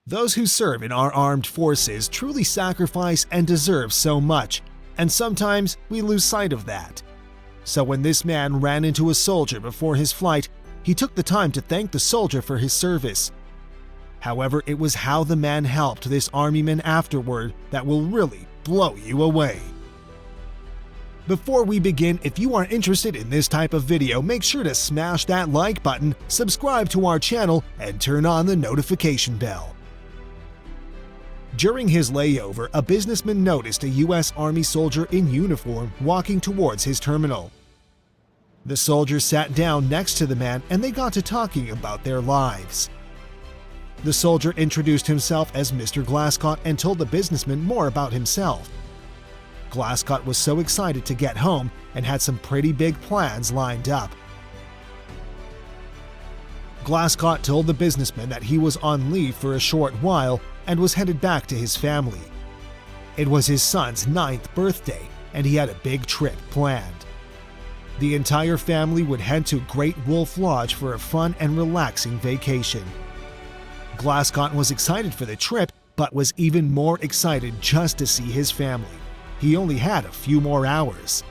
Those who serve in our armed forces truly sacrifice and deserve so much, and sometimes we lose sight of that. So when this man ran into a soldier before his flight, he took the time to thank the soldier for his service. However, it was how the man helped this armyman afterward that will really blow you away. Before we begin, if you are interested in this type of video, make sure to smash that like button, subscribe to our channel, and turn on the notification bell. During his layover, a businessman noticed a U.S. Army soldier in uniform walking towards his terminal. The soldier sat down next to the man and they got to talking about their lives. The soldier introduced himself as Mr. Glasscott and told the businessman more about himself. Glasscott was so excited to get home and had some pretty big plans lined up. Glasscott told the businessman that he was on leave for a short while and was headed back to his family. It was his son's 9th birthday and he had a big trip planned. The entire family would head to Great Wolf Lodge for a fun and relaxing vacation. Glasscott was excited for the trip, but was even more excited just to see his family. He only had a few more hours.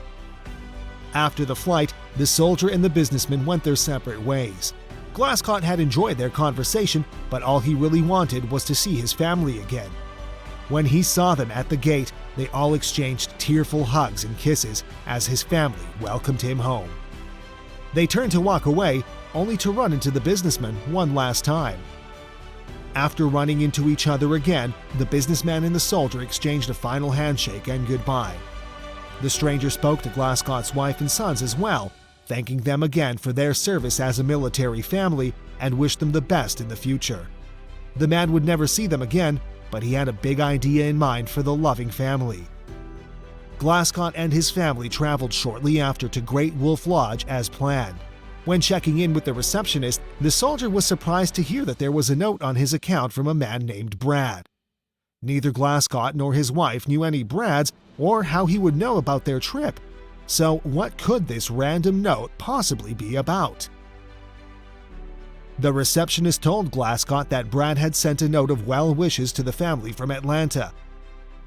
After the flight, the soldier and the businessman went their separate ways. Glasscott had enjoyed their conversation, but all he really wanted was to see his family again. When he saw them at the gate, they all exchanged tearful hugs and kisses as his family welcomed him home. They turned to walk away, only to run into the businessman one last time. After running into each other again, the businessman and the soldier exchanged a final handshake and goodbye. The stranger spoke to Glasscott's wife and sons as well, thanking them again for their service as a military family and wished them the best in the future. The man would never see them again, but he had a big idea in mind for the loving family. Glasscott and his family traveled shortly after to Great Wolf Lodge as planned. When checking in with the receptionist, the soldier was surprised to hear that there was a note on his account from a man named Brad. Neither Glasscott nor his wife knew any Brads or how he would know about their trip. So what could this random note possibly be about? The receptionist told Glasscott that Brad had sent a note of well wishes to the family from Atlanta.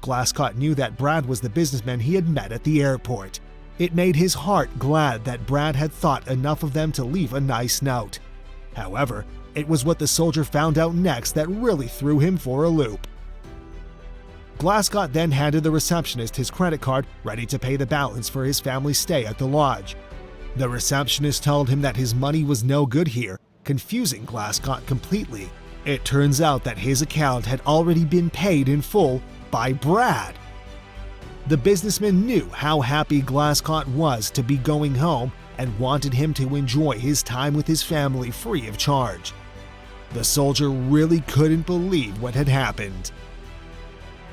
Glasscott knew that Brad was the businessman he had met at the airport. It made his heart glad that Brad had thought enough of them to leave a nice note. However, it was what the soldier found out next that really threw him for a loop. Glasscott then handed the receptionist his credit card, ready to pay the balance for his family's stay at the lodge. The receptionist told him that his money was no good here, confusing Glasscott completely. It turns out that his account had already been paid in full by Brad. The businessman knew how happy Glasscott was to be going home and wanted him to enjoy his time with his family free of charge. The soldier really couldn't believe what had happened.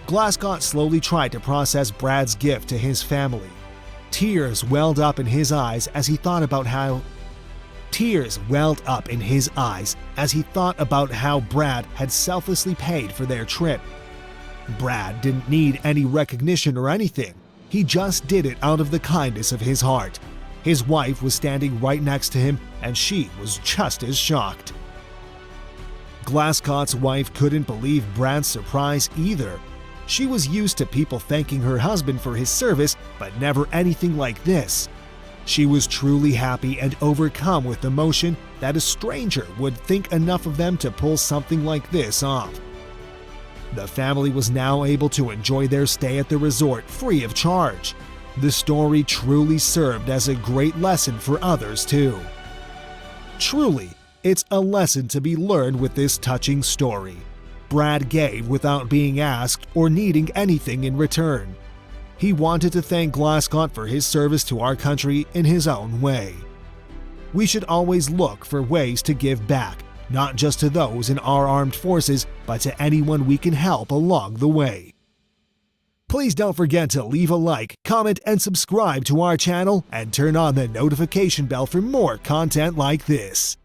Glasscott slowly tried to process Brad's gift to his family. Tears welled up in his eyes as he thought about how Brad had selflessly paid for their trip. Brad didn't need any recognition or anything. He just did it out of the kindness of his heart. His wife was standing right next to him, and she was just as shocked. Glasscott's wife couldn't believe Brad's surprise either. She was used to people thanking her husband for his service, but never anything like this. She was truly happy and overcome with emotion that a stranger would think enough of them to pull something like this off. The family was now able to enjoy their stay at the resort free of charge. The story truly served as a great lesson for others too. Truly, it's a lesson to be learned with this touching story. Brad gave without being asked or needing anything in return. He wanted to thank Glasscott for his service to our country in his own way. We should always look for ways to give back, not just to those in our armed forces, but to anyone we can help along the way. Please don't forget to leave a like, comment, and subscribe to our channel, and turn on the notification bell for more content like this.